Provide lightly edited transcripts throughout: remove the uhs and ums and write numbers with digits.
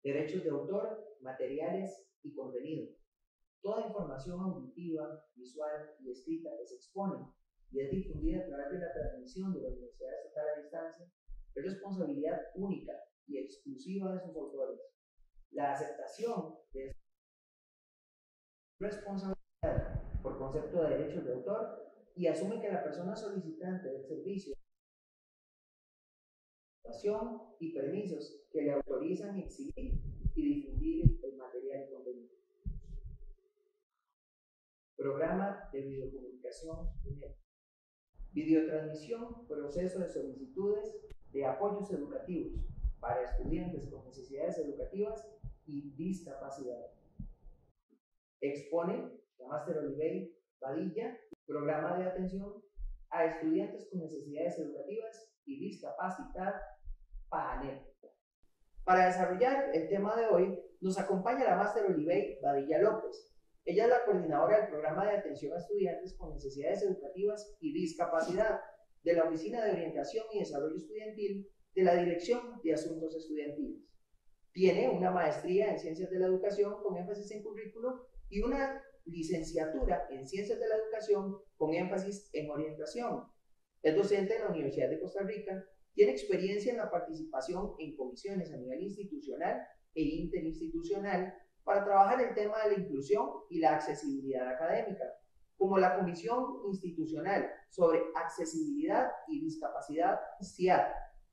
derechos de autor, materiales y contenido. Toda información auditiva, visual y escrita que se expone y es difundida a través de la transmisión de la Universidad Estatal a Distancia es responsabilidad única y exclusiva de sus autores. La aceptación de esta responsabilidad por concepto de derechos de autor y asume que la persona solicitante del servicio y permisos que le autorizan exhibir y difundir el material y contenido. Programa de videocomunicación UNED. Videotransmisión, proceso de solicitudes de apoyos educativos para estudiantes con necesidades educativas y discapacidad. Expone la Máster Olivey Badilla, programa de atención a estudiantes con necesidades educativas y discapacidad, PANET. Para desarrollar el tema de hoy, nos acompaña la Máster Olivey Badilla López. Ella es la coordinadora del programa de atención a estudiantes con necesidades educativas y discapacidad de la Oficina de Orientación y Desarrollo Estudiantil de la Dirección de Asuntos Estudiantiles. Tiene una maestría en Ciencias de la Educación con énfasis en currículo y una licenciatura en Ciencias de la Educación con énfasis en orientación. Es docente de la Universidad de Costa Rica. Tiene experiencia en la participación en comisiones a nivel institucional e interinstitucional para trabajar el tema de la inclusión y la accesibilidad académica, como la Comisión Institucional sobre Accesibilidad y Discapacidad, CIAD,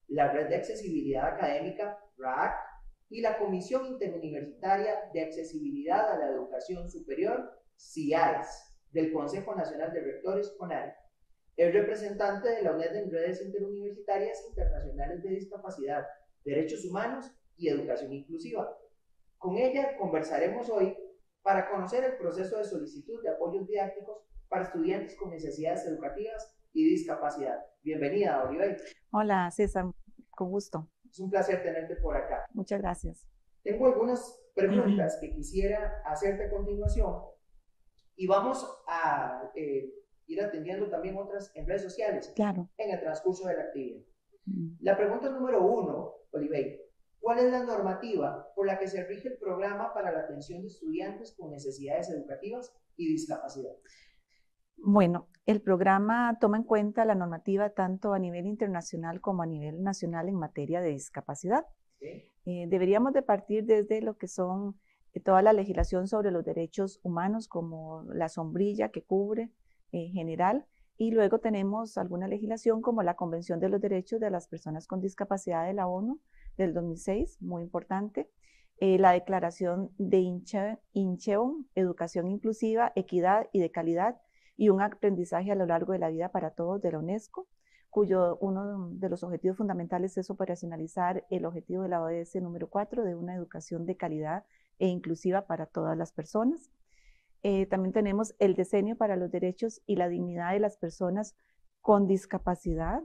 la Red de Accesibilidad Académica, RAAC, y la Comisión Interuniversitaria de Accesibilidad a la Educación Superior, CIAES, del Consejo Nacional de Rectores, CONARE. Es representante de la UNED en redes interuniversitarias internacionales de discapacidad, derechos humanos y educación inclusiva. Con ella conversaremos hoy para conocer el proceso de solicitud de apoyos didácticos para estudiantes con necesidades educativas y discapacidad. Bienvenida, Olivey. Hola, César, con gusto. Es un placer tenerte por acá. Muchas gracias. Tengo algunas preguntas que quisiera hacerte a continuación y vamos a ir atendiendo también otras en redes sociales, claro, en el transcurso de la actividad. La pregunta número 1, Olivey. ¿Cuál es la normativa por la que se rige el programa para la atención de estudiantes con necesidades educativas y discapacidad? Bueno, el programa toma en cuenta la normativa tanto a nivel internacional como a nivel nacional en materia de discapacidad. ¿Sí? Deberíamos de partir desde lo que son toda la legislación sobre los derechos humanos, como la sombrilla que cubre en general, y luego tenemos alguna legislación como la Convención de los Derechos de las Personas con Discapacidad de la ONU del 2006, muy importante, la Declaración de Incheon, Educación Inclusiva, Equidad y de Calidad, y un aprendizaje a lo largo de la vida para todos de la UNESCO, cuyo uno de los objetivos fundamentales es operacionalizar el objetivo de la ODS número 4 de una educación de calidad e inclusiva para todas las personas. También tenemos el Decenio para los Derechos y la Dignidad de las Personas con Discapacidad.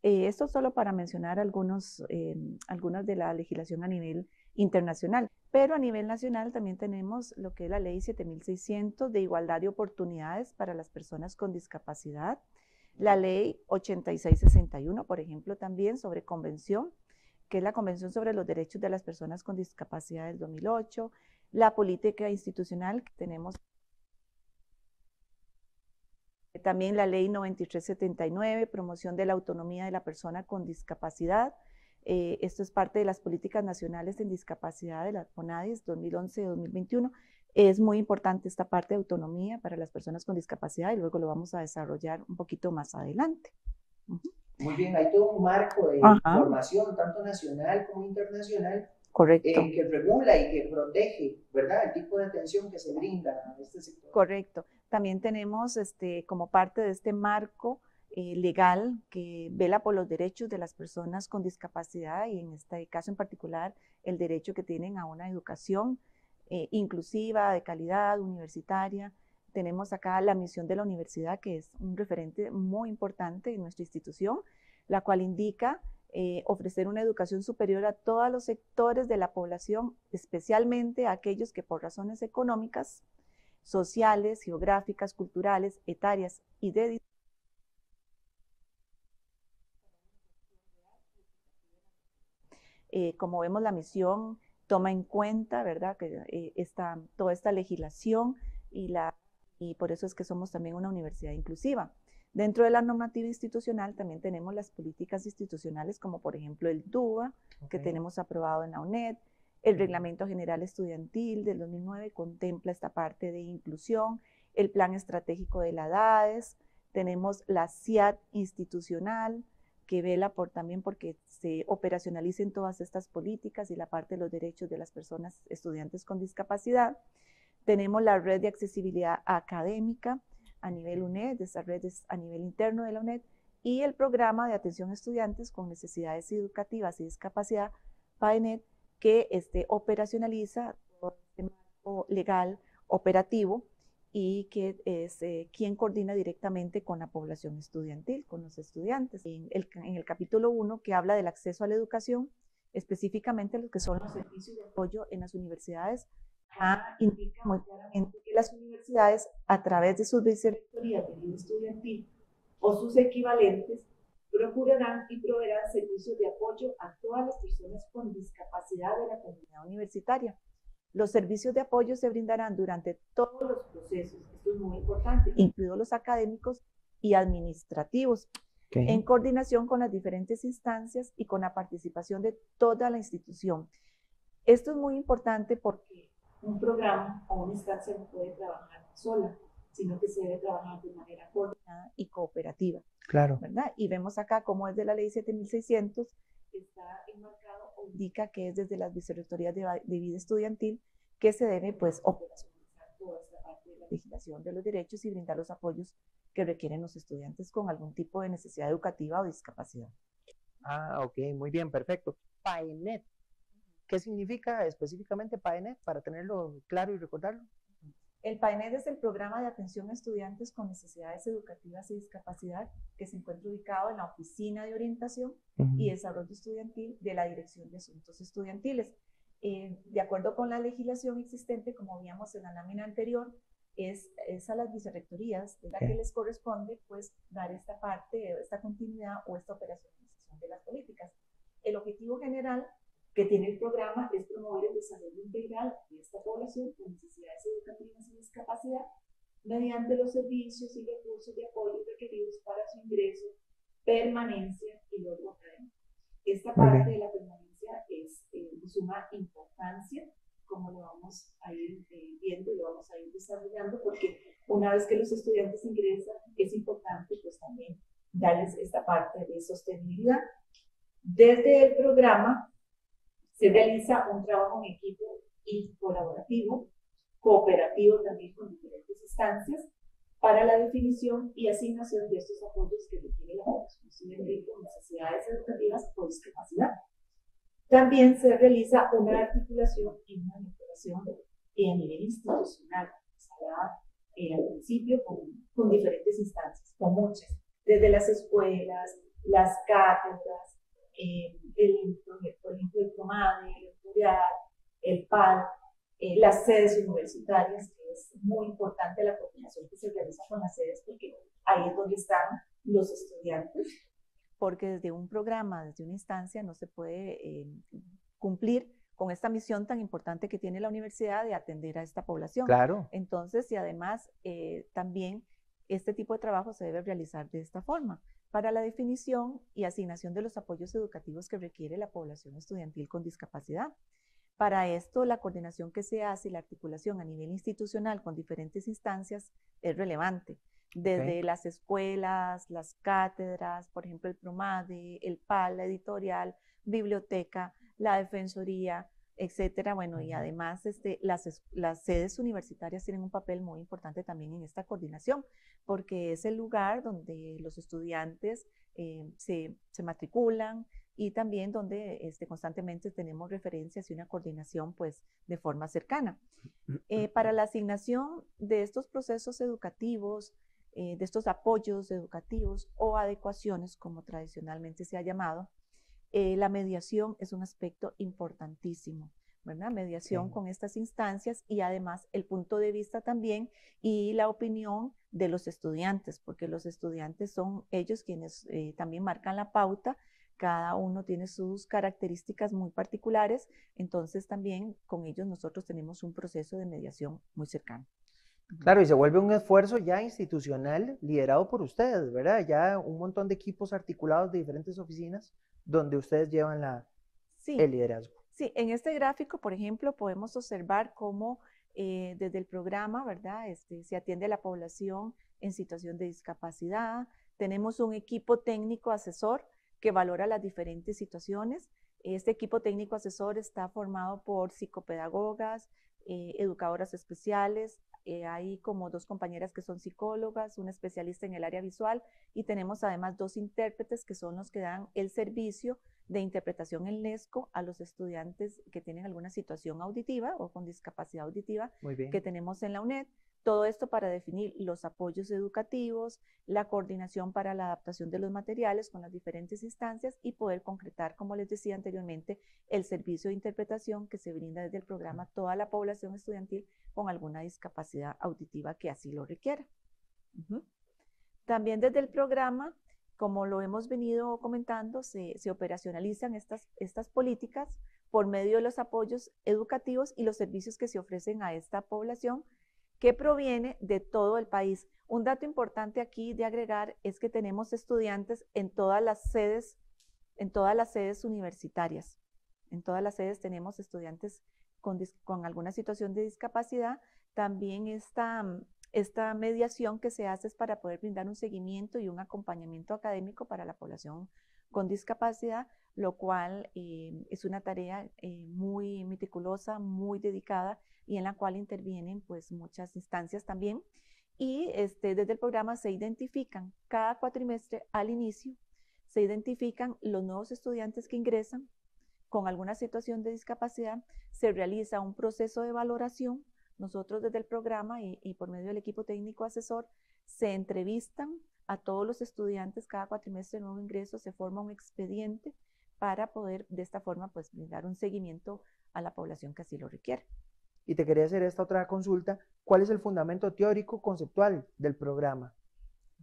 Esto solo para mencionar algunas de la legislación a nivel internacional, pero a nivel nacional también tenemos lo que es la Ley 7600 de Igualdad de Oportunidades para las Personas con Discapacidad, la Ley 8661, por ejemplo, también sobre convención, que es la Convención sobre los Derechos de las Personas con Discapacidad del 2008, la política institucional que tenemos. También la ley 9379, promoción de la autonomía de la persona con discapacidad. Esto es parte de las políticas nacionales en discapacidad de la CONADIS 2011-2021. Es muy importante esta parte de autonomía para las personas con discapacidad y luego lo vamos a desarrollar un poquito más adelante. Muy bien, hay todo un marco de formación, tanto nacional como internacional, correcto, que regula y que protege, ¿verdad?, el tipo de atención que se brinda a este sector. Correcto. También tenemos como parte de este marco legal que vela por los derechos de las personas con discapacidad y en este caso en particular el derecho que tienen a una educación inclusiva, de calidad, universitaria. Tenemos acá la misión de la universidad, que es un referente muy importante en nuestra institución, la cual indica ofrecer una educación superior a todos los sectores de la población, especialmente a aquellos que por razones económicas, sociales, geográficas, culturales, etarias y de como vemos la misión toma en cuenta, ¿verdad?, que toda esta legislación y por eso es que somos también una universidad inclusiva. Dentro de la normativa institucional también tenemos las políticas institucionales, como por ejemplo el DUA, que tenemos aprobado en la UNED. El Reglamento General Estudiantil del 2009 contempla esta parte de inclusión, el Plan Estratégico de la DAES, tenemos la CIAT institucional, que vela también porque se operacionalicen todas estas políticas y la parte de los derechos de las personas estudiantes con discapacidad. Tenemos la red de accesibilidad académica a nivel UNED, esas redes a nivel interno de la UNED, y el programa de atención a estudiantes con necesidades educativas y discapacidad, PAENET, que operacionaliza todo el marco legal operativo y que es quien coordina directamente con la población estudiantil, con los estudiantes. En el capítulo 1, que habla del acceso a la educación, específicamente lo que son los servicios de apoyo en las universidades, indica muy claramente que las universidades, a través de sus vicerrectorías de vida estudiantil o sus equivalentes, procurarán y proveerán servicios de apoyo a todas las personas con discapacidad de la comunidad universitaria. Los servicios de apoyo se brindarán durante todos los procesos, esto es muy importante, incluidos los académicos y administrativos, en coordinación con las diferentes instancias y con la participación de toda la institución. Esto es muy importante porque un programa o una instancia no puede trabajar sola, sino que se debe trabajar de manera coordinada y cooperativa. Claro. ¿Verdad? Y vemos acá cómo es de la ley 7600, está enmarcado o indica que es desde las vicerrectorías de vida estudiantil que se debe pues operacionalizar toda esta parte de la legislación de los derechos y brindar los apoyos que requieren los estudiantes con algún tipo de necesidad educativa o discapacidad. Ah, ok, muy bien, perfecto. PAENET, ¿qué significa específicamente PAENET para tenerlo claro y recordarlo? El PAENET es el Programa de Atención a Estudiantes con Necesidades Educativas y Discapacidad, que se encuentra ubicado en la Oficina de Orientación y Desarrollo Estudiantil de la Dirección de Asuntos Estudiantiles. De acuerdo con la legislación existente, como veíamos en la lámina anterior, es a las vicerrectorías de la que les corresponde pues dar esta parte, esta continuidad o esta operacionalización de las políticas. El objetivo general que tiene el programa es promover el desarrollo integral de esta población con necesidades educativas y discapacidad mediante los servicios y recursos de apoyo requeridos para su ingreso, permanencia y logro académico. Esta parte de la permanencia es de suma importancia, como lo vamos a ir viendo y lo vamos a ir desarrollando, porque una vez que los estudiantes ingresan, es importante pues también darles esta parte de sostenibilidad. Desde el programa se realiza un trabajo en equipo y colaborativo, cooperativo también con diferentes instancias, para la definición y asignación de estos apoyos que requiere la población estudiantil con necesidades educativas o discapacidad. También se realiza una articulación y una vinculación a nivel institucional, al principio con diferentes instancias, con muchas, desde las escuelas, las cátedras, por ejemplo, el PROMADE, el Rectorial, el PAL, las sedes universitarias, que es muy importante la coordinación que se realiza con las sedes, porque ahí es donde están los estudiantes. Porque desde un programa, desde una instancia, no se puede cumplir con esta misión tan importante que tiene la universidad de atender a esta población. Claro. Entonces, y además, también este tipo de trabajo se debe realizar de esta forma, para la definición y asignación de los apoyos educativos que requiere la población estudiantil con discapacidad. Para esto, la coordinación que se hace y la articulación a nivel institucional con diferentes instancias es relevante. Desde las escuelas, las cátedras, por ejemplo, el PROMADE, el PAL, la editorial, biblioteca, la defensoría, etcétera. Bueno, y además las sedes universitarias tienen un papel muy importante también en esta coordinación, porque es el lugar donde los estudiantes se matriculan y también donde constantemente tenemos referencias y una coordinación pues de forma cercana. Para la asignación de estos procesos educativos, de estos apoyos educativos o adecuaciones, como tradicionalmente se ha llamado, la mediación es un aspecto importantísimo, ¿verdad? Mediación con estas instancias y además el punto de vista también y la opinión de los estudiantes, porque los estudiantes son ellos quienes también marcan la pauta cada uno tiene sus características muy particulares, entonces también con ellos nosotros tenemos un proceso de mediación muy cercano. Claro, y se vuelve un esfuerzo ya institucional liderado por ustedes, ¿verdad? Ya un montón de equipos articulados de diferentes oficinas donde ustedes llevan el Sí, liderazgo. sí, en este gráfico, por ejemplo, podemos observar cómo desde el programa, ¿verdad? Se atiende a la población en situación de discapacidad. Tenemos un equipo técnico asesor que valora las diferentes situaciones. Este equipo técnico asesor está formado por psicopedagogas, educadoras especiales, hay como 2 compañeras que son psicólogas, una especialista en el área visual y tenemos además 2 intérpretes que son los que dan el servicio de interpretación en lesco a los estudiantes que tienen alguna situación auditiva o con discapacidad auditiva que tenemos en la UNED. Todo esto para definir los apoyos educativos, la coordinación para la adaptación de los materiales con las diferentes instancias y poder concretar, como les decía anteriormente, el servicio de interpretación que se brinda desde el programa a toda la población estudiantil con alguna discapacidad auditiva que así lo requiera. También desde el programa, como lo hemos venido comentando, se operacionalizan estas políticas por medio de los apoyos educativos y los servicios que se ofrecen a esta población que proviene de todo el país. Un dato importante aquí de agregar es que tenemos estudiantes en todas las sedes universitarias. En todas las sedes tenemos estudiantes con alguna situación de discapacidad. También esta mediación que se hace es para poder brindar un seguimiento y un acompañamiento académico para la población con discapacidad, lo cual es una tarea muy meticulosa, muy dedicada y en la cual intervienen pues muchas instancias también. Y desde el programa se identifican cada cuatrimestre al inicio, se identifican los nuevos estudiantes que ingresan con alguna situación de discapacidad, se realiza un proceso de valoración. Nosotros desde el programa y por medio del equipo técnico asesor se entrevistan a todos los estudiantes cada cuatrimestre de nuevo ingreso, se forma un expediente para poder de esta forma pues brindar un seguimiento a la población que así lo requiere. Y te quería hacer esta otra consulta. ¿Cuál es el fundamento teórico conceptual del programa?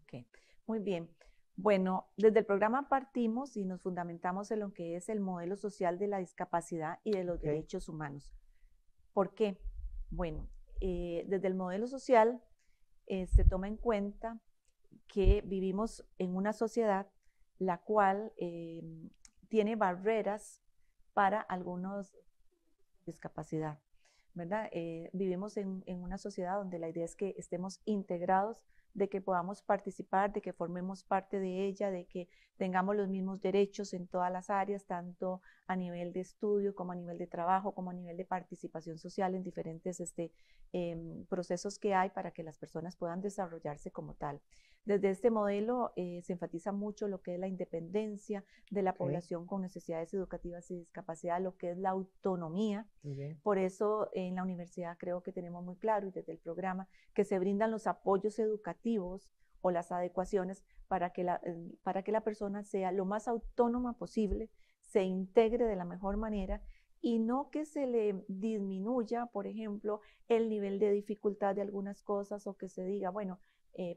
Ok, muy bien. Bueno, desde el programa partimos y nos fundamentamos en lo que es el modelo social de la discapacidad y de los derechos humanos. ¿Por qué? Bueno, desde el modelo social se toma en cuenta que vivimos en una sociedad la cual tiene barreras para algunos discapacidad, ¿verdad? Vivimos en una sociedad donde la idea es que estemos integrados, de que podamos participar, de que formemos parte de ella, de que tengamos los mismos derechos en todas las áreas, tanto a nivel de estudio como a nivel de trabajo, como a nivel de participación social en diferentes procesos que hay para que las personas puedan desarrollarse como tal. Desde este modelo se enfatiza mucho lo que es la independencia de la población con necesidades educativas y discapacidad, lo que es la autonomía. Por eso en la universidad creo que tenemos muy claro y desde el programa que se brindan los apoyos educativos o las adecuaciones para que la persona sea lo más autónoma posible, se integre de la mejor manera y no que se le disminuya, por ejemplo, el nivel de dificultad de algunas cosas o que se diga, bueno,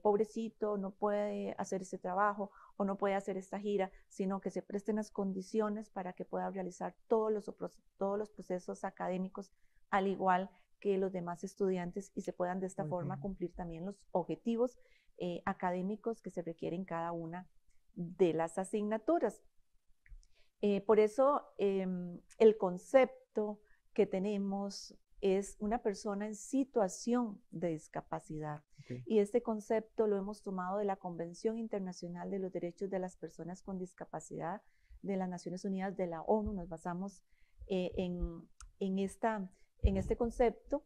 pobrecito, no puede hacer ese trabajo o no puede hacer esta gira, sino que se presten las condiciones para que pueda realizar todos los procesos académicos al igual que los demás estudiantes y se puedan de esta forma cumplir también los objetivos académicos que se requieren cada una de las asignaturas. Por eso el concepto que tenemos es una persona en situación de discapacidad. Y este concepto lo hemos tomado de la Convención Internacional de los Derechos de las Personas con Discapacidad de las Naciones Unidas de la ONU. Nos basamos en este concepto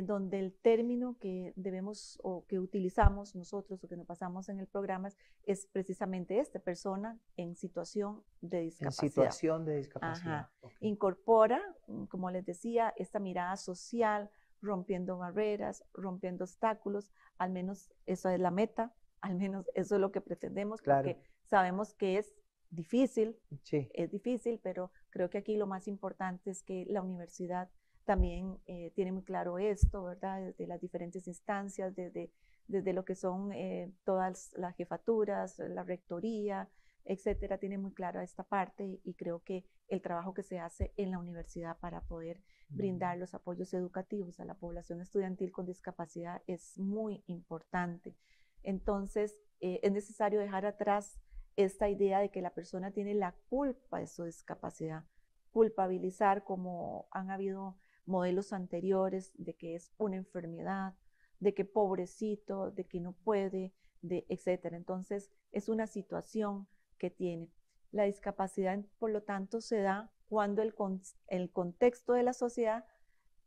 donde el término que debemos o que utilizamos nosotros o que nos pasamos en el programa es precisamente persona en situación de discapacidad. En situación de discapacidad. Incorpora, como les decía, esta mirada social, rompiendo barreras, rompiendo obstáculos, al menos eso es la meta, al menos eso es lo que pretendemos, porque sabemos que es difícil, pero creo que aquí lo más importante es que la universidad también tiene muy claro esto, ¿verdad? Desde las diferentes instancias, desde lo que son todas las jefaturas, la rectoría, etcétera, tiene muy clara esta parte y creo que el trabajo que se hace en la universidad para poder brindar los apoyos educativos a la población estudiantil con discapacidad es muy importante. Entonces, es necesario dejar atrás esta idea de que la persona tiene la culpa de su discapacidad, culpabilizar como han habido modelos anteriores de que es una enfermedad, de que pobrecito, de que no puede, etcétera. Entonces, es una situación que tiene. La discapacidad, por lo tanto, se da cuando el contexto de la sociedad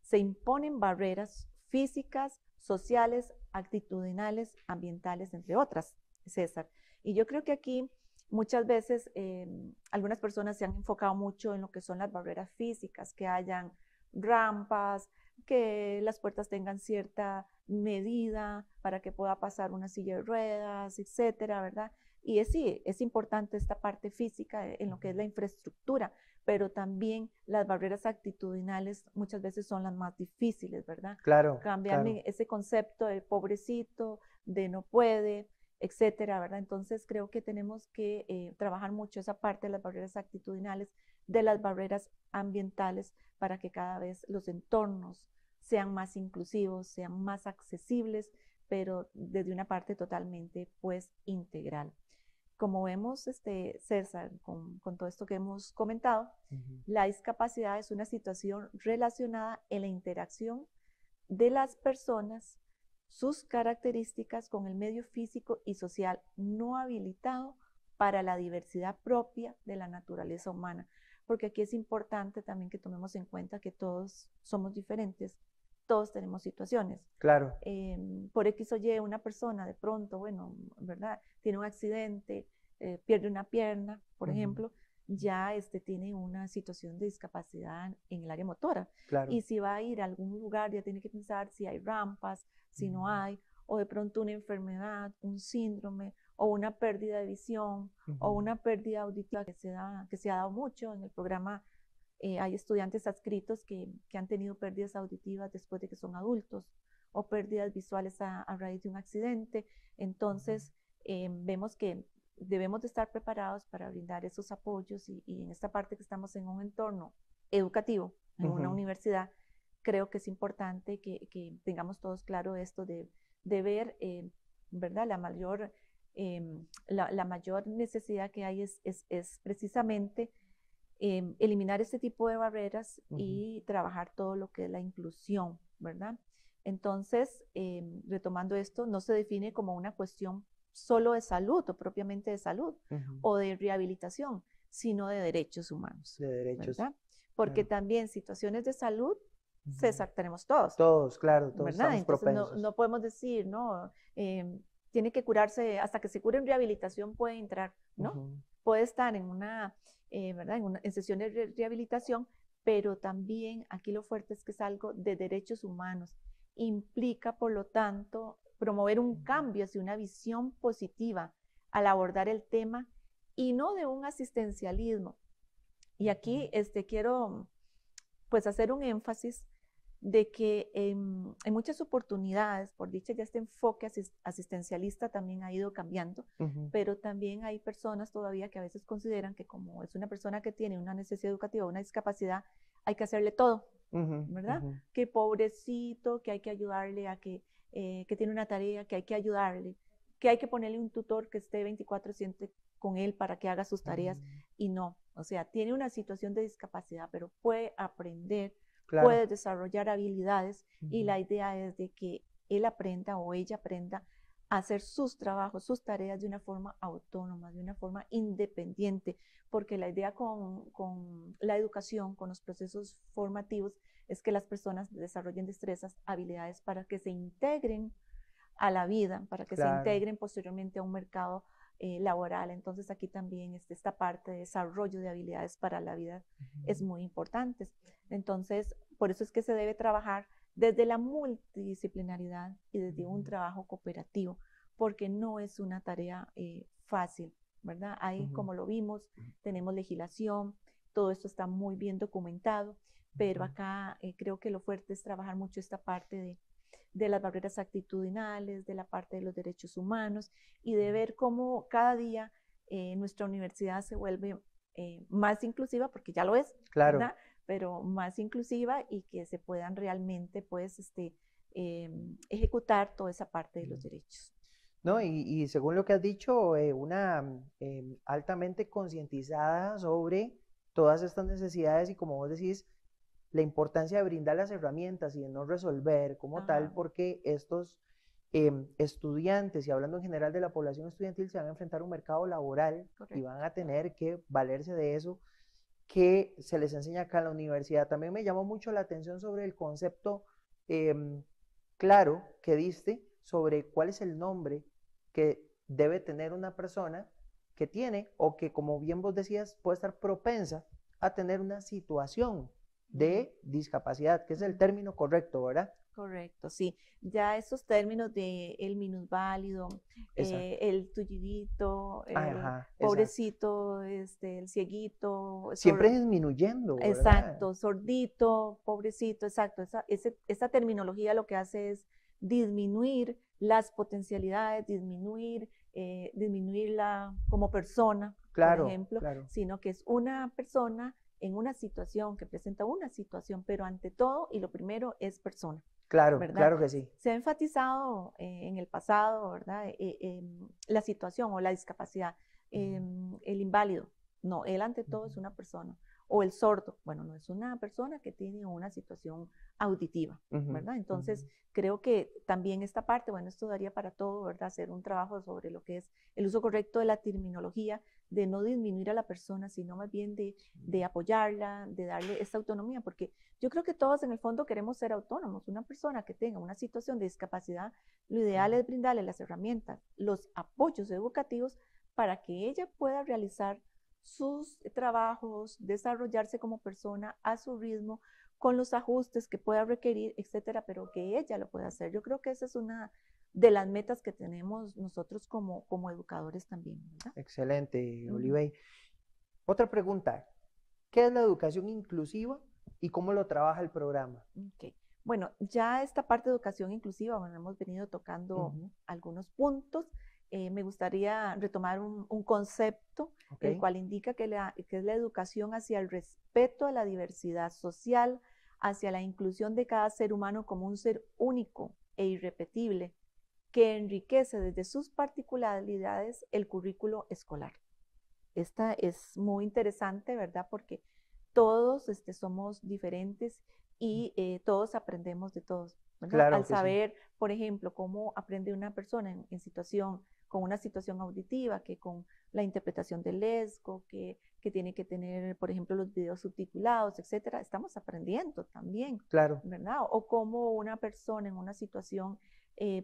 se imponen barreras físicas, sociales, actitudinales, ambientales, entre otras, César. Y yo creo que aquí muchas veces algunas personas se han enfocado mucho en lo que son las barreras físicas, que hayan rampas, que las puertas tengan cierta medida para que pueda pasar una silla de ruedas, etcétera, ¿verdad? Y sí, es importante esta parte física en lo que es la infraestructura, pero también las barreras actitudinales muchas veces son las más difíciles, ¿verdad? Claro, Cambiarle claro. ese concepto de pobrecito, de no puede, etcétera, ¿verdad? Entonces creo que tenemos que trabajar mucho esa parte de las barreras actitudinales, de las barreras ambientales, para que cada vez los entornos sean más inclusivos, sean más accesibles, pero desde una parte totalmente pues integral. Como vemos, César, con todo esto que hemos comentado, la discapacidad es una situación relacionada en la interacción de las personas, sus características con el medio físico y social no habilitado para la diversidad propia de la naturaleza humana. Porque aquí es importante también que tomemos en cuenta que todos somos diferentes, todos tenemos situaciones. Claro. Por X o Y, una persona de pronto, bueno, ¿verdad? Tiene un accidente, pierde una pierna, por ejemplo, ya tiene una situación de discapacidad en el área motora. Claro. Y si va a ir a algún lugar, ya tiene que pensar si hay rampas, si no hay, o de pronto una enfermedad, un síndrome, o una pérdida de visión, o una pérdida auditiva que se ha dado mucho en el programa. Hay estudiantes adscritos que han tenido pérdidas auditivas después de que son adultos o pérdidas visuales a raíz de un accidente. Entonces, vemos que debemos de estar preparados para brindar esos apoyos y en esta parte que estamos en un entorno educativo, en una universidad, creo que es importante que tengamos todos claro esto de ver, ¿verdad? La mayor necesidad que hay es precisamente eliminar este tipo de barreras y trabajar todo lo que es la inclusión, ¿verdad? Entonces, retomando esto, no se define como una cuestión solo de salud o propiamente de salud o de rehabilitación, sino de derechos humanos. De derechos. ¿Verdad? Porque también situaciones de salud, César, tenemos todos. Todos, claro, todos ¿verdad? estamos Entonces propensos. no podemos decir, no, tiene que curarse, hasta que se cure en rehabilitación puede entrar, ¿no? Puede estar en una, ¿verdad? En sesiones de rehabilitación, pero también aquí lo fuerte es que es algo de derechos humanos. Implica, por lo tanto, promover un cambio hacia una visión positiva al abordar el tema y no de un asistencialismo. Y aquí quiero pues hacer un énfasis de que en muchas oportunidades, por dicha ya este enfoque asistencialista también ha ido cambiando, pero también hay personas todavía que a veces consideran que como es una persona que tiene una necesidad educativa, una discapacidad, hay que hacerle todo, ¿verdad? Que pobrecito, que hay que ayudarle a que tiene una tarea, que hay que ayudarle, que hay que ponerle un tutor que esté 24/7 con él para que haga sus tareas, y no, o sea, tiene una situación de discapacidad, pero puede aprender, puede desarrollar habilidades, y la idea es de que él aprenda o ella aprenda a hacer sus trabajos, sus tareas de una forma autónoma, de una forma independiente, porque la idea con la educación, con los procesos formativos, es que las personas desarrollen destrezas, habilidades para que se integren a la vida, para que se integren posteriormente a un mercado laboral. Entonces aquí también esta parte de desarrollo de habilidades para la vida es muy importante. Entonces, por eso es que se debe trabajar desde la multidisciplinaridad y desde un trabajo cooperativo, porque no es una tarea fácil, ¿verdad? Ahí, como lo vimos, tenemos legislación, todo esto está muy bien documentado, pero acá creo que lo fuerte es trabajar mucho esta parte de las barreras actitudinales, de la parte de los derechos humanos y de ver cómo cada día nuestra universidad se vuelve más inclusiva, porque ya lo es, Claro. ¿verdad? Pero más inclusiva y que se puedan realmente, pues, ejecutar toda esa parte de los derechos. No, y según lo que has dicho, altamente concientizada sobre todas estas necesidades y como vos decís, la importancia de brindar las herramientas y de no resolver como tal, Ajá. porque estos estudiantes, y hablando en general de la población estudiantil, se van a enfrentar a un mercado laboral y Correcto. van a tener que valerse de eso que se les enseña acá en la universidad. También me llamó mucho la atención sobre el concepto claro que diste sobre cuál es el nombre que debe tener una persona que tiene o que, como bien vos decías, puede estar propensa a tener una situación de discapacidad, que es el término correcto, ¿verdad? Correcto, sí. Ya esos términos de el minusválido, Exacto. el tullidito, el Ajá, exacto. pobrecito, el cieguito, Siempre disminuyendo, ¿verdad? exacto, sordito, pobrecito, exacto. Esa terminología lo que hace es disminuir las potencialidades, disminuirla como persona, por Claro, ejemplo, claro, sino que es una persona en una situación, que presenta una situación, pero ante todo y lo primero es persona, claro, ¿verdad? claro que sí. Se ha enfatizado en el pasado, ¿verdad? La situación o la discapacidad, el inválido, no, él ante todo es una persona. O el sordo, bueno, no es una persona que tiene una situación auditiva, ¿verdad? Entonces, creo que también esta parte, bueno, esto daría para todo, ¿verdad? Hacer un trabajo sobre lo que es el uso correcto de la terminología, de no disminuir a la persona, sino más bien de apoyarla, de darle esta autonomía, porque yo creo que todos en el fondo queremos ser autónomos. Una persona que tenga una situación de discapacidad, lo ideal es brindarle las herramientas, los apoyos educativos para que ella pueda realizar sus trabajos, desarrollarse como persona a su ritmo, con los ajustes que pueda requerir, etcétera, pero que ella lo pueda hacer. Yo creo que esa es una de las metas que tenemos nosotros como educadores también, ¿verdad? Excelente, Ujú. Olivey. Otra pregunta, ¿qué es la educación inclusiva y cómo lo trabaja el programa? Ok. Bueno, ya esta parte de educación inclusiva, bueno, hemos venido tocando Ujú, algunos puntos. Me gustaría retomar un concepto, ok, el cual indica que es la educación hacia el respeto a la diversidad social, hacia la inclusión de cada ser humano como un ser único e irrepetible, que enriquece desde sus particularidades el currículo escolar. Esta es muy interesante, ¿verdad? Porque todos somos diferentes y todos aprendemos de todos, ¿verdad? Al claro que sí, saber, por ejemplo, cómo aprende una persona en situación, con una situación auditiva, que con la interpretación del lesgo, que tiene que tener, por ejemplo, los videos subtitulados, etcétera, estamos aprendiendo también, claro, ¿verdad? O cómo una persona en una situación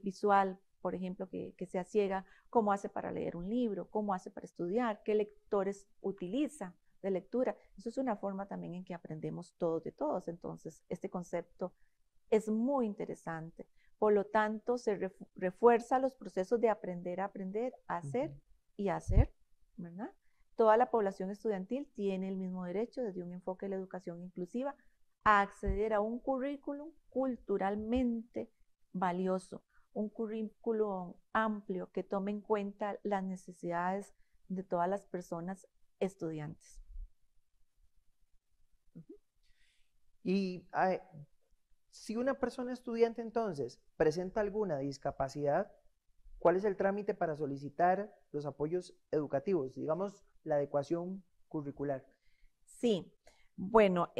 visual, por ejemplo, que sea ciega, cómo hace para leer un libro, cómo hace para estudiar, qué lectores utiliza de lectura. Eso es una forma también en que aprendemos todos de todos. Entonces, este concepto es muy interesante. Por lo tanto, se refuerza los procesos de aprender a aprender, a hacer y a hacer, ¿verdad? Toda la población estudiantil tiene el mismo derecho, desde un enfoque de la educación inclusiva, a acceder a un currículum culturalmente valioso, un currículum amplio que tome en cuenta las necesidades de todas las personas estudiantes. Y si una persona estudiante entonces presenta alguna discapacidad, ¿cuál es el trámite para solicitar los apoyos educativos? Digamos, la adecuación curricular. Sí, bueno,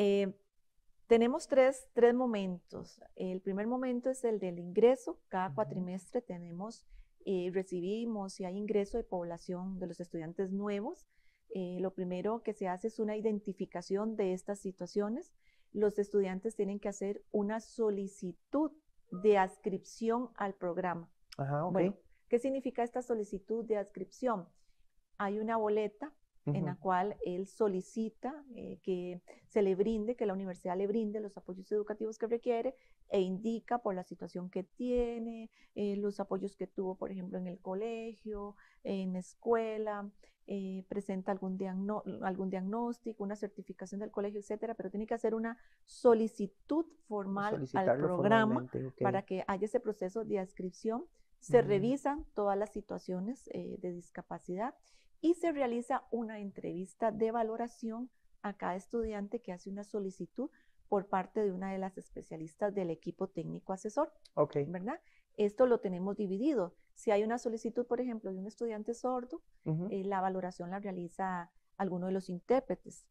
tenemos tres momentos. El primer momento es el del ingreso. Cada cuatrimestre tenemos, recibimos si hay ingreso de población de los estudiantes nuevos. Lo primero que se hace es una identificación de estas situaciones. Los estudiantes tienen que hacer una solicitud de adscripción al programa. Ajá, ok. Bueno, ¿qué significa esta solicitud de adscripción? Hay una boleta en la cual él solicita que se le brinde, que la universidad le brinde los apoyos educativos que requiere e indica por la situación que tiene, los apoyos que tuvo, por ejemplo, en el colegio, en la escuela, presenta algún diagnóstico, una certificación del colegio, etcétera, pero tiene que hacer una solicitud formal al Solicitarlo programa formalmente, ok. para que haya ese proceso de adscripción. Se revisan todas las situaciones de discapacidad y se realiza una entrevista de valoración a cada estudiante que hace una solicitud por parte de una de las especialistas del equipo técnico asesor, ¿verdad? Esto lo tenemos dividido. Si hay una solicitud, por ejemplo, de un estudiante sordo, la valoración la realiza alguno de los intérpretes.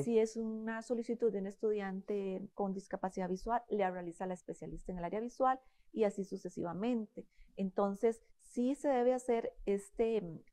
Si es una solicitud de un estudiante con discapacidad visual, le realiza la especialista en el área visual y así sucesivamente. Entonces, sí se debe hacer este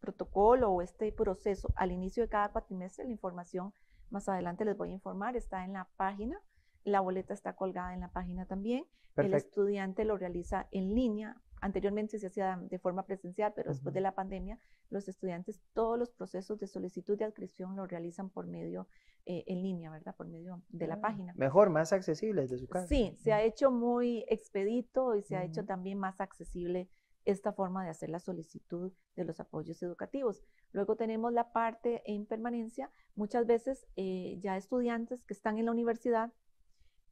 protocolo o este proceso al inicio de cada cuatrimestre. La información más adelante les voy a informar, está en la página, la boleta está colgada en la página también. El estudiante lo realiza en línea. Anteriormente se hacía de forma presencial, pero después de la pandemia, los estudiantes, todos los procesos de solicitud de adscripción lo realizan por medio en línea, ¿verdad? Por medio de la página. Mejor, más accesible desde su casa. Sí, se ha hecho muy expedito y se ha hecho también más accesible esta forma de hacer la solicitud de los apoyos educativos. Luego tenemos la parte en permanencia, muchas veces ya estudiantes que están en la universidad,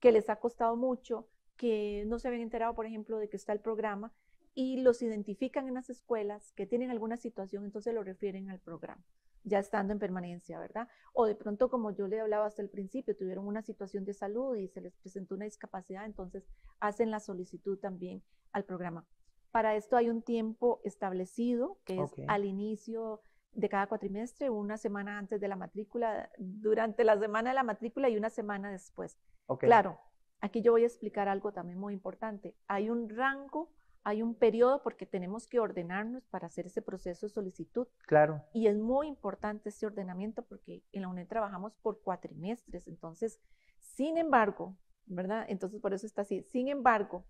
que les ha costado mucho, que no se habían enterado, por ejemplo, de que está el programa y los identifican en las escuelas que tienen alguna situación, entonces lo refieren al programa, ya estando en permanencia, ¿verdad? O de pronto, como yo le hablaba hasta el principio, tuvieron una situación de salud y se les presentó una discapacidad, entonces hacen la solicitud también al programa. Para esto hay un tiempo establecido, que es al inicio de cada cuatrimestre, una semana antes de la matrícula, durante la semana de la matrícula y una semana después. Claro, aquí yo voy a explicar algo también muy importante. Hay un rango, hay un periodo porque tenemos que ordenarnos para hacer ese proceso de solicitud. Claro. Y es muy importante este ordenamiento porque en la UNED trabajamos por cuatrimestres. Entonces, sin embargo, ¿verdad? Entonces, por eso está así. Sin embargo,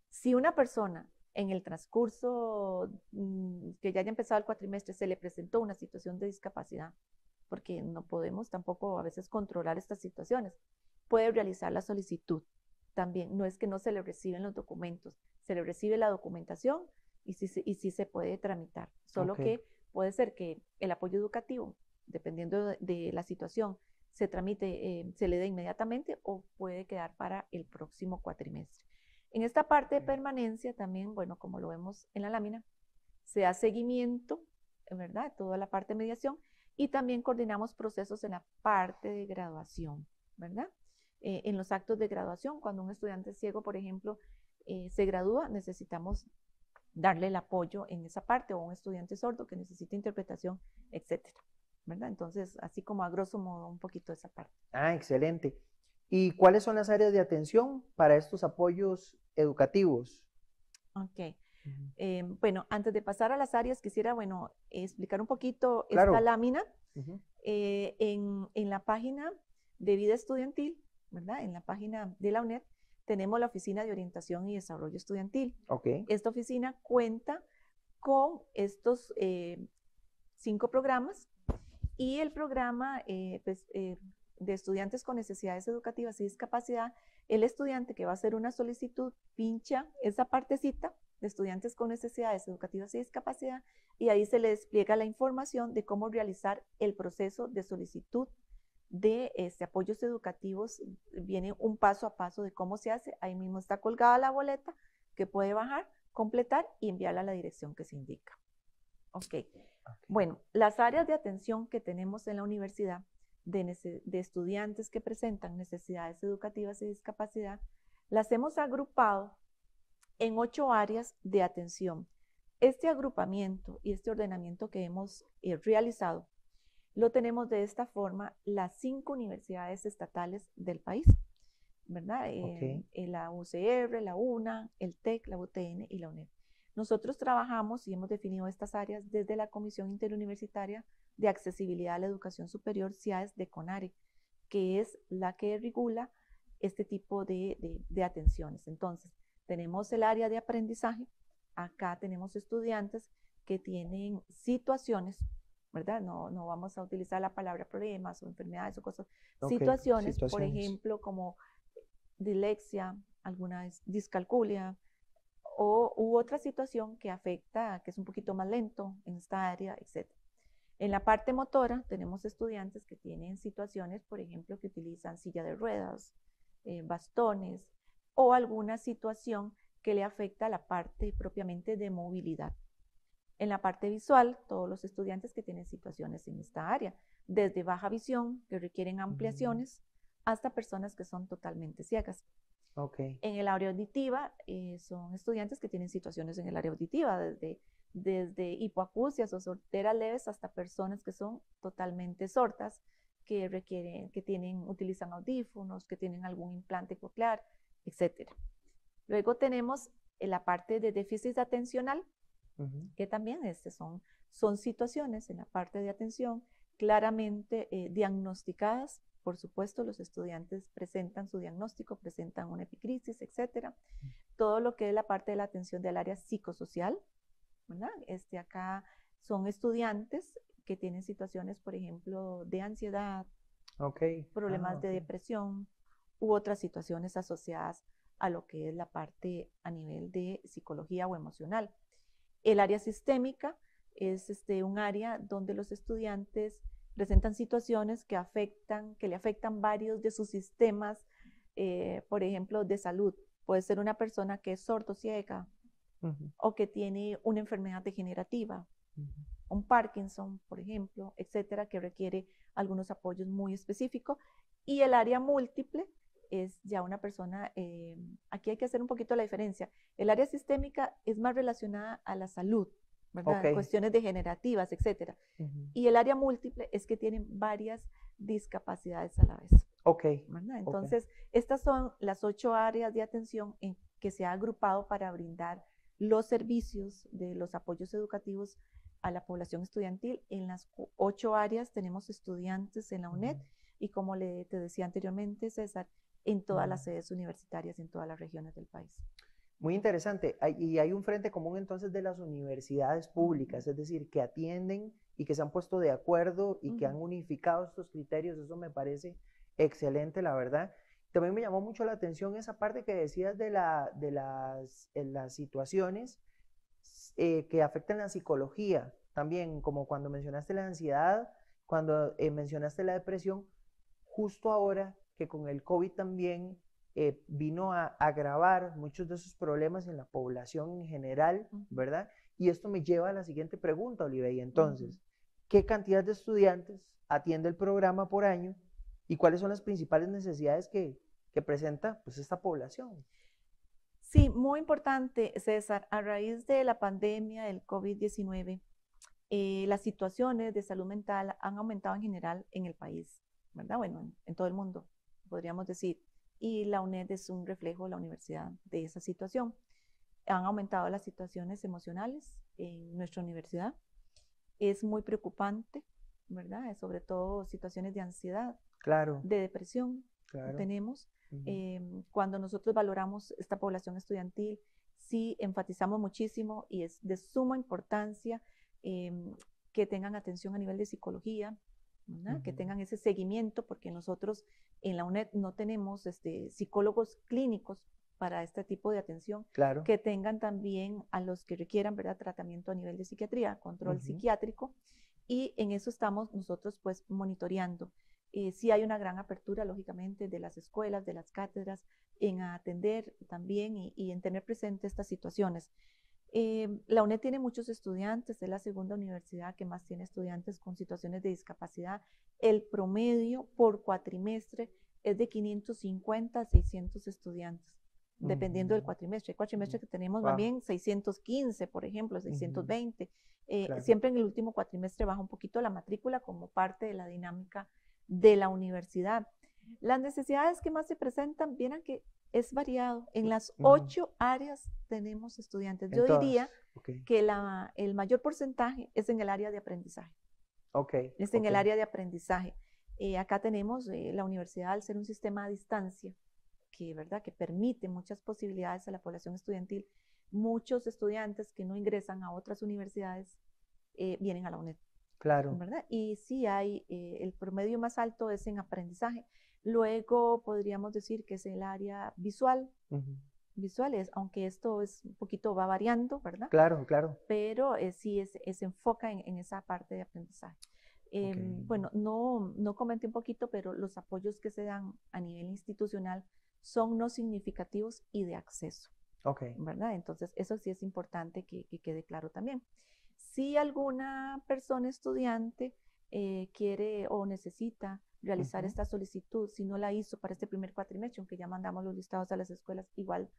si una persona en el transcurso que ya haya empezado el cuatrimestre se le presentó una situación de discapacidad, porque no podemos tampoco a veces controlar estas situaciones, puede realizar la solicitud también. No es que no se le reciben los documentos, se le recibe la documentación y sí se puede tramitar. Solo que puede ser que el apoyo educativo, dependiendo de la situación, se tramite, se le dé inmediatamente o puede quedar para el próximo cuatrimestre. En esta parte de permanencia también, bueno, como lo vemos en la lámina, se da seguimiento, ¿verdad? Toda la parte de mediación y también coordinamos procesos en la parte de graduación, ¿verdad? En los actos de graduación, cuando un estudiante ciego, por ejemplo, se gradúa, necesitamos darle el apoyo en esa parte, o un estudiante sordo que necesita interpretación, etcétera, ¿verdad? Entonces, así como a grosso modo un poquito esa parte. Excelente. ¿Y cuáles son las áreas de atención para estos apoyos educativos? Bueno, antes de pasar a las áreas, quisiera, bueno, explicar un poquito esta lámina. En la página de vida estudiantil, ¿verdad? En la página de la UNED, tenemos la Oficina de Orientación y Desarrollo Estudiantil. Esta oficina cuenta con estos 5 programas y el programa de estudiantes con necesidades educativas y discapacidad, el estudiante que va a hacer una solicitud pincha esa partecita de estudiantes con necesidades educativas y discapacidad y ahí se le despliega la información de cómo realizar el proceso de solicitud de apoyos educativos. Viene un paso a paso de cómo se hace. Ahí mismo está colgada la boleta que puede bajar, completar y enviarla a la dirección que se indica. Bueno, las áreas de atención que tenemos en la universidad de estudiantes que presentan necesidades educativas y discapacidad, las hemos agrupado en 8 áreas de atención. Este agrupamiento y este ordenamiento que hemos realizado lo tenemos de esta forma las 5 universidades estatales del país, ¿verdad? La UCR, la UNA, el TEC, la UTN y la UNED. Nosotros trabajamos y hemos definido estas áreas desde la Comisión Interuniversitaria de Accesibilidad a la Educación Superior, CIAES de CONARE, que es la que regula este tipo de atenciones. Entonces, tenemos el área de aprendizaje. Acá tenemos estudiantes que tienen situaciones, ¿verdad? No vamos a utilizar la palabra problemas o enfermedades o cosas. Situaciones, por ejemplo, como dislexia, alguna discalculia, u otra situación que afecta, que es un poquito más lento en esta área, etc. En la parte motora tenemos estudiantes que tienen situaciones, por ejemplo, que utilizan silla de ruedas, bastones o alguna situación que le afecta a la parte propiamente de movilidad. En la parte visual, todos los estudiantes que tienen situaciones en esta área, desde baja visión, que requieren ampliaciones, hasta personas que son totalmente ciegas. Okay. En el área auditiva, son estudiantes que tienen situaciones en el área auditiva, desde hipoacusias o sorderas leves hasta personas que son totalmente sordas, que utilizan audífonos, que tienen algún implante coclear, etc. Luego tenemos la parte de déficit atencional, que también son situaciones en la parte de atención claramente diagnosticadas. Por supuesto, los estudiantes presentan su diagnóstico, presentan una epicrisis, etc. Todo lo que es la parte de la atención del área psicosocial, ¿verdad? Acá son estudiantes que tienen situaciones, por ejemplo, de ansiedad, problemas de depresión u otras situaciones asociadas a lo que es la parte a nivel de psicología o emocional. El área sistémica es un área donde los estudiantes presentan situaciones que le afectan varios de sus sistemas, por ejemplo, de salud. Puede ser una persona que es sordociega o que tiene una enfermedad degenerativa, un Parkinson, por ejemplo, etcétera, que requiere algunos apoyos muy específicos. Y el área múltiple es ya una persona, aquí hay que hacer un poquito la diferencia. El área sistémica es más relacionada a la salud, ¿verdad? Cuestiones degenerativas, etcétera. Y el área múltiple es que tienen varias discapacidades a la vez. ¿Verdad? Entonces, estas son las 8 áreas de atención en que se ha agrupado para brindar los servicios de los apoyos educativos a la población estudiantil. En las 8 áreas tenemos estudiantes en la UNED y, como te decía anteriormente, César, en todas las sedes universitarias, en todas las regiones del país. Muy interesante. Y hay un frente común entonces de las universidades públicas, es decir, que atienden y que se han puesto de acuerdo y que han unificado estos criterios. Eso me parece excelente, la verdad. También me llamó mucho la atención esa parte que decías de las situaciones que afectan la psicología. También, como cuando mencionaste la ansiedad, cuando mencionaste la depresión, justo ahora que con el COVID también vino a agravar muchos de esos problemas en la población en general, ¿verdad? Y esto me lleva a la siguiente pregunta, Olivia. Entonces, ¿qué cantidad de estudiantes atiende el programa por año y cuáles son las principales necesidades que presenta pues, esta población? Sí, muy importante, César. A raíz de la pandemia del COVID-19, las situaciones de salud mental han aumentado en general en el país, ¿verdad? Bueno, en todo el mundo, podríamos decir. Y la UNED es un reflejo de la universidad de esa situación. Han aumentado las situaciones emocionales en nuestra universidad. Es muy preocupante, ¿verdad? Sobre todo situaciones de ansiedad, de depresión, tenemos. Cuando nosotros valoramos esta población estudiantil, sí enfatizamos muchísimo y es de suma importancia que tengan atención a nivel de psicología, que tengan ese seguimiento, porque nosotros en la UNED no tenemos psicólogos clínicos para este tipo de atención, que tengan también a los que requieran, ¿verdad?, tratamiento a nivel de psiquiatría, control psiquiátrico, y en eso estamos nosotros pues monitoreando. Sí hay una gran apertura, lógicamente, de las escuelas, de las cátedras, en atender también y en tener presente estas situaciones. La UNED tiene muchos estudiantes, es la segunda universidad que más tiene estudiantes con situaciones de discapacidad. El promedio por cuatrimestre es de 550 a 600 estudiantes, dependiendo del cuatrimestre. Hay cuatrimestres que tenemos también 615, por ejemplo, 620. Siempre en el último cuatrimestre baja un poquito la matrícula como parte de la dinámica de la universidad. Las necesidades que más se presentan, vieran que es variado. En las 8 áreas tenemos estudiantes. Yo diría que el mayor porcentaje es en el área de aprendizaje. Es en el área de aprendizaje. Acá tenemos la universidad, al ser un sistema a distancia, ¿verdad?, que permite muchas posibilidades a la población estudiantil. Muchos estudiantes que no ingresan a otras universidades vienen a la UNED. ¿Verdad? Y sí hay, el promedio más alto es en aprendizaje. Luego podríamos decir que es el área visual. Visuales, aunque esto es un poquito, va variando, ¿verdad? Pero sí se enfoca en esa parte de aprendizaje. Bueno, no comenté un poquito, pero los apoyos que se dan a nivel institucional son no significativos y de acceso, ¿verdad? Entonces, eso sí es importante que quede claro también. Si alguna persona estudiante quiere o necesita realizar esta solicitud, si no la hizo para este primer cuatrimestre, aunque ya mandamos los listados a las escuelas, igual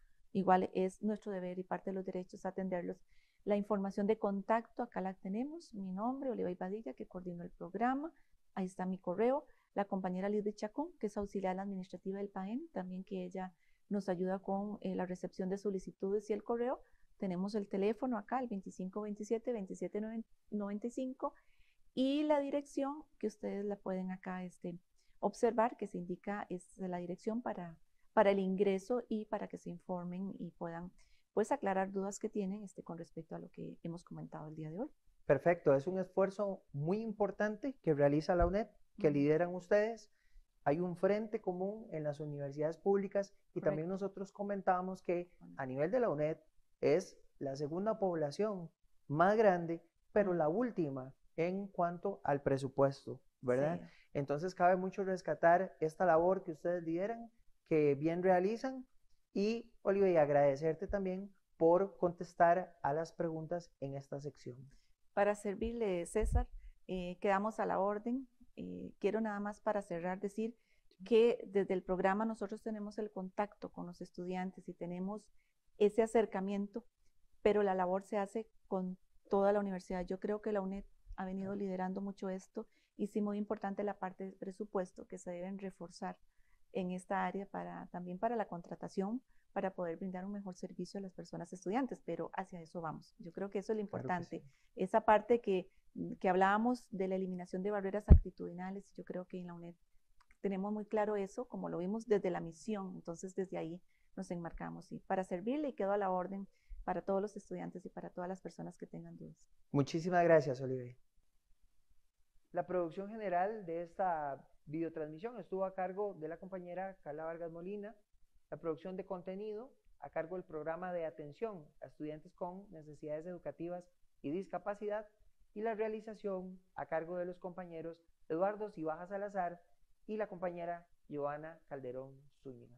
es nuestro deber y parte de los derechos atenderlos. La información de contacto, acá la tenemos, mi nombre, Oliva Padilla, que coordinó el programa, ahí está mi correo, la compañera Lidia Chacón, que es auxiliar administrativa del PAEN, también que ella nos ayuda con la recepción de solicitudes y el correo. Tenemos el teléfono acá, el 2527-2795, y la dirección que ustedes la pueden acá observar, que se indica es la dirección para el ingreso y para que se informen y puedan pues aclarar dudas que tienen con respecto a lo que hemos comentado el día de hoy. Perfecto, es un esfuerzo muy importante que realiza la UNED, que lideran ustedes. Hay un frente común en las universidades públicas y Correcto. También nosotros comentábamos que a nivel de la UNED es la segunda población más grande, pero la última en cuanto al presupuesto, ¿verdad? Sí. Entonces cabe mucho rescatar esta labor que ustedes lideran, que bien realizan, y Olivia, agradecerte también por contestar a las preguntas en esta sección. Para servirle, César, quedamos a la orden. Quiero nada más para cerrar decir que desde el programa nosotros tenemos el contacto con los estudiantes y tenemos ese acercamiento, pero la labor se hace con toda la universidad. Yo creo que la UNED ha venido liderando mucho esto y sí muy importante la parte de presupuesto que se deben reforzar en esta área también para la contratación, para poder brindar un mejor servicio a las personas estudiantes, pero hacia eso vamos. Yo creo que eso es lo importante. Claro que sí. Esa parte que hablábamos de la eliminación de barreras actitudinales, yo creo que en la UNED tenemos muy claro eso, como lo vimos desde la misión, entonces desde ahí nos enmarcamos y para servirle y quedo a la orden para todos los estudiantes y para todas las personas que tengan dudas. Muchísimas gracias, Olivia. La producción general de esta videotransmisión estuvo a cargo de la compañera Carla Vargas Molina, la producción de contenido a cargo del programa de atención a estudiantes con necesidades educativas y discapacidad, y la realización a cargo de los compañeros Eduardo Cibaja Salazar y la compañera Joana Calderón Zúñiga.